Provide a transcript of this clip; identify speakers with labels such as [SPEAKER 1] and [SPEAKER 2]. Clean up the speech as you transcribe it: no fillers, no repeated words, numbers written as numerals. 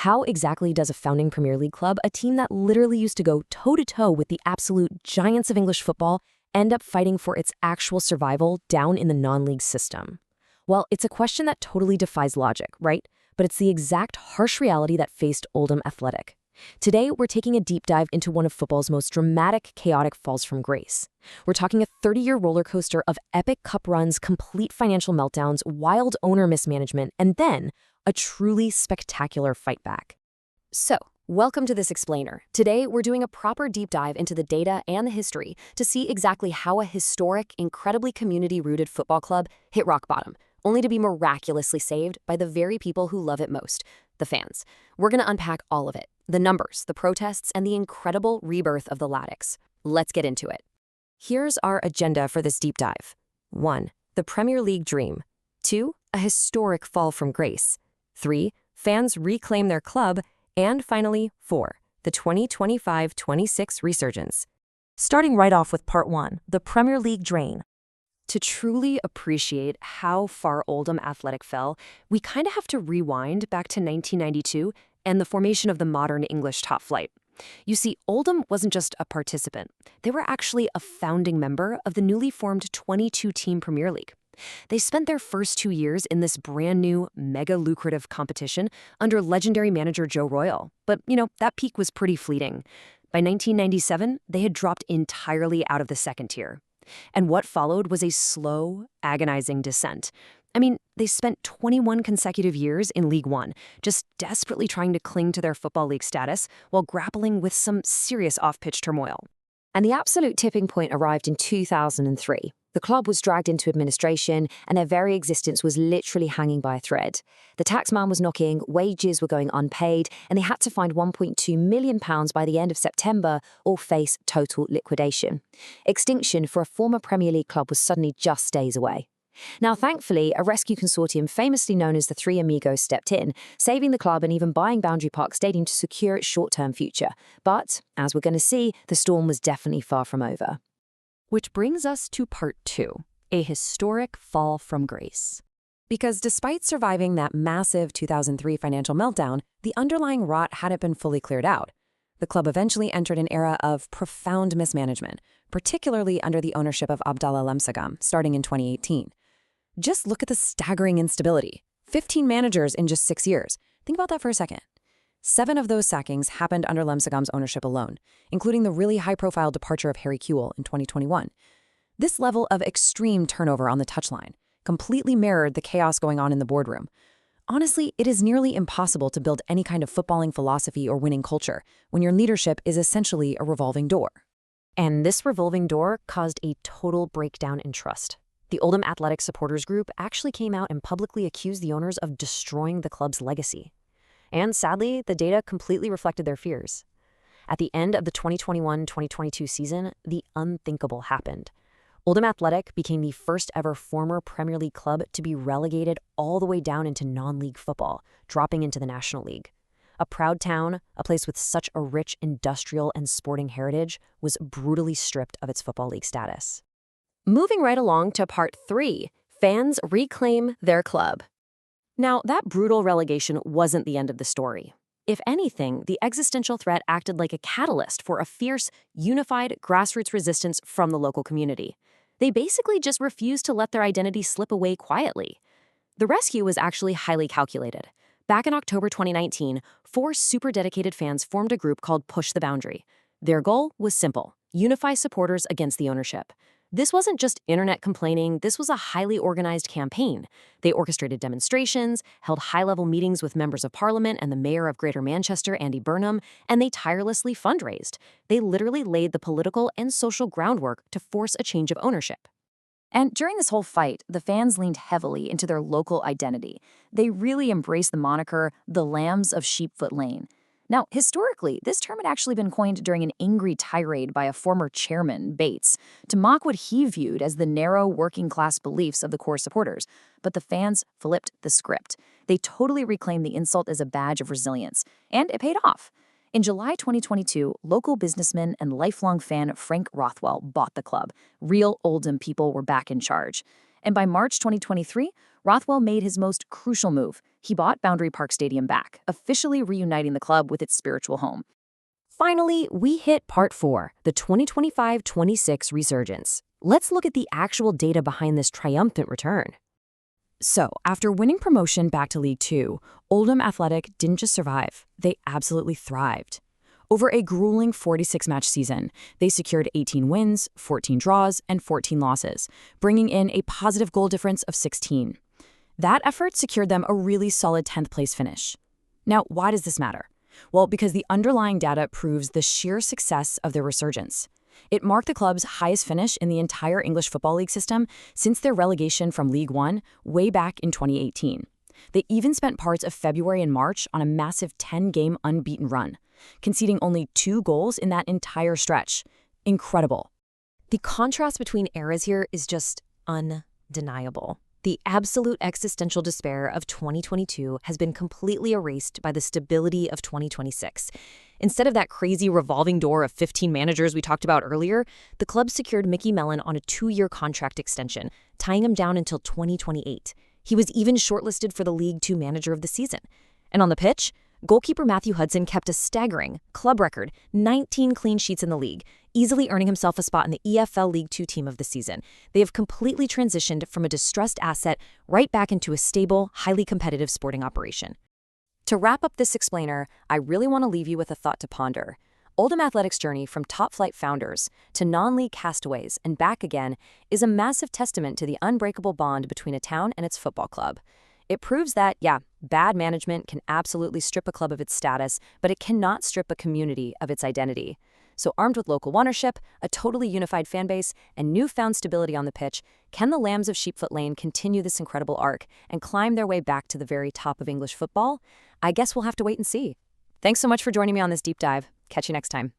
[SPEAKER 1] How exactly does a founding Premier League club, a team that literally used to go toe-to-toe with the absolute giants of English football, end up fighting for its actual survival down in the non-league system? Well, it's a question that totally defies logic, right? But it's the exact harsh reality that faced Oldham Athletic. Today, we're taking a deep dive into one of football's most dramatic, chaotic falls from grace. We're talking a 30-year roller coaster of epic cup runs, complete financial meltdowns, wild owner mismanagement, and then a truly spectacular fight back. So, welcome to this explainer. Today, we're doing a proper deep dive into the data and the history to see exactly how a historic, incredibly community-rooted football club hit rock bottom, only to be miraculously saved by the very people who love it most, the fans. We're going to unpack all of it, the numbers, the protests, and the incredible rebirth of the Latics. Let's get into it. Here's our agenda for this deep dive. 1. The Premier League dream. 2. A historic fall from grace. 3. Fans reclaim their club. And finally, 4. The 2025-26 resurgence. Starting right off with part 1, the Premier League drain. To truly appreciate how far Oldham Athletic fell, we kind of have to rewind back to 1992 and the formation of the modern English top flight. You see, Oldham wasn't just a participant. They were actually a founding member of the newly formed 22-team Premier League. They spent their first 2 years in this brand new, mega lucrative competition under legendary manager Joe Royle. But, that peak was pretty fleeting. By 1997, they had dropped entirely out of the second tier. And what followed was a slow, agonizing descent. They spent 21 consecutive years in League One, just desperately trying to cling to their Football League status while grappling with some serious off-pitch turmoil. And the absolute tipping point arrived in 2003. The club was dragged into administration, and their very existence was literally hanging by a thread. The taxman was knocking, wages were going unpaid, and they had to find £1.2 million by the end of September or face total liquidation. Extinction for a former Premier League club was suddenly just days away. Now, thankfully, a rescue consortium famously known as the Three Amigos stepped in, saving the club and even buying Boundary Park Stadium to secure its short-term future. But, as we're going to see, the storm was definitely far from over. Which brings us to part 2, a historic fall from grace. Because despite surviving that massive 2003 financial meltdown, the underlying rot hadn't been fully cleared out. The club eventually entered an era of profound mismanagement, particularly under the ownership of Abdallah Lemsagam, starting in 2018. Just look at the staggering instability. 15 managers in just 6 years. Think about that for a second. 7 of those sackings happened under Lemsagam's ownership alone, including the really high-profile departure of Harry Kewell in 2021. This level of extreme turnover on the touchline completely mirrored the chaos going on in the boardroom. Honestly, it is nearly impossible to build any kind of footballing philosophy or winning culture when your leadership is essentially a revolving door. And this revolving door caused a total breakdown in trust. The Oldham Athletic supporters group actually came out and publicly accused the owners of destroying the club's legacy. And sadly, the data completely reflected their fears. At the end of the 2021-2022 season, the unthinkable happened. Oldham Athletic became the first ever former Premier League club to be relegated all the way down into non-league football, dropping into the National League. A proud town, a place with such a rich industrial and sporting heritage, was brutally stripped of its Football League status. Moving right along to part 3, fans reclaim their club. Now, that brutal relegation wasn't the end of the story. If anything, the existential threat acted like a catalyst for a fierce, unified grassroots resistance from the local community. They basically just refused to let their identity slip away quietly. The rescue was actually highly calculated. Back in October 2019, 4 super dedicated fans formed a group called Push the Boundary. Their goal was simple: unify supporters against the ownership. This wasn't just internet complaining, this was a highly organized campaign. They orchestrated demonstrations, held high-level meetings with members of parliament and the mayor of Greater Manchester, Andy Burnham, and they tirelessly fundraised. They literally laid the political and social groundwork to force a change of ownership. And during this whole fight, the fans leaned heavily into their local identity. They really embraced the moniker, the Lambs of Sheepfoot Lane. Now, historically, this term had actually been coined during an angry tirade by a former chairman, Bates, to mock what he viewed as the narrow working-class beliefs of the core supporters. But the fans flipped the script. They totally reclaimed the insult as a badge of resilience, and it paid off. In July 2022, local businessman and lifelong fan Frank Rothwell bought the club. Real Oldham people were back in charge. And by March 2023, Rothwell made his most crucial move.
[SPEAKER 2] he bought Boundary Park Stadium back, officially reuniting the club with its spiritual home.
[SPEAKER 1] Finally, we hit part 4, the 2025-26 resurgence. Let's look at the actual data behind this triumphant return. So, after winning promotion back to League Two, Oldham Athletic didn't just survive, they absolutely thrived. Over a grueling 46-match season, they secured 18 wins, 14 draws, and 14 losses, bringing in a positive goal difference of 16. That effort secured them a really solid 10th place finish. Now, why does this matter? Well, because the underlying data proves the sheer success of their resurgence. It marked the club's highest finish in the entire English Football League system since their relegation from League One way back in 2018. They even spent parts of February and March on a massive 10-game unbeaten run, conceding only 2 goals in that entire stretch. Incredible. The contrast between eras here is just undeniable. The absolute existential despair of 2022 has been completely erased by the stability of 2026. Instead of that crazy revolving door of 15 managers we talked about earlier, the club secured Micky Mellon on a 2-year contract extension, tying him down until 2028. He was even shortlisted for the League Two Manager of the Season. And on the pitch, goalkeeper Matthew Hudson kept a staggering, club record, 19 clean sheets in the league, easily earning himself a spot in the EFL League Two team of the season. They have completely transitioned from a distressed asset right back into a stable, highly competitive sporting operation. To wrap up this explainer, I really want to leave you with a thought to ponder. Oldham Athletic's journey from top-flight founders to non-league castaways and back again is a massive testament to the unbreakable bond between a town and its football club. It proves that, yeah, bad management can absolutely strip a club of its status, but it cannot strip a community of its identity. So armed with local ownership, a totally unified fan base, and newfound stability on the pitch, can the Lambs of Sheepfoot Lane continue this incredible arc and climb their way back to the very top of English football? I guess we'll have to wait and see. Thanks so much for joining me on this deep dive. Catch you next time.